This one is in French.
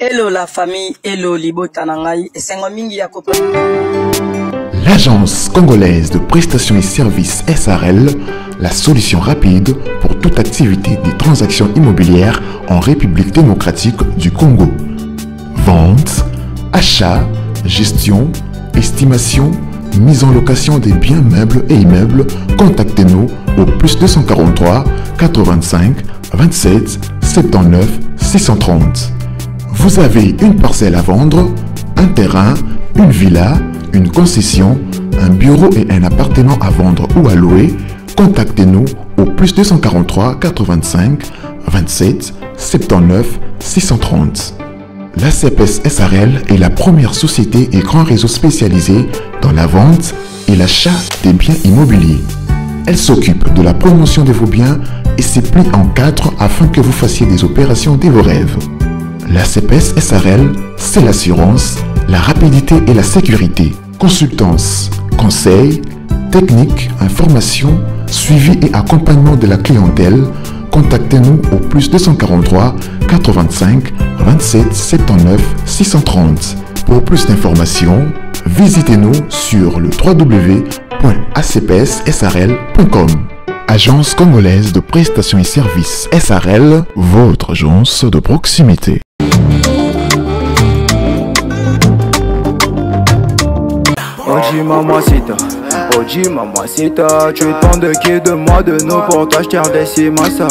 Hello la famille, hello libota nangai, et sengo mingi ya kopa. L'agence congolaise de prestations et services SARL, la solution rapide pour toute activité des transactions immobilières en République démocratique du Congo. Vente, achat, gestion, estimation, mise en location des biens meubles et immeubles, contactez-nous au plus 243 85 27 79 630. Vous avez une parcelle à vendre, un terrain, une villa, une concession, un bureau et un appartement à vendre ou à louer, contactez-nous au plus 243 85 27 79 630. L'ACPS SARL est la première société et grand réseau spécialisé dans la vente et l'achat des biens immobiliers. Elle s'occupe de la promotion de vos biens et se plie en 4 afin que vous fassiez des opérations de vos rêves. L'ACPS SARL, c'est l'assurance, la rapidité et la sécurité. Consultance, conseils, techniques, informations, suivi et accompagnement de la clientèle. Contactez-nous au plus 243 85 27 79 630. Pour plus d'informations, visitez-nous sur le www.acpssarl.com. Agence congolaise de prestations et services SARL, votre agence de proximité. Mamacita, tu es tant de qui de moi de nous pour toi je t'ai redescendé ça.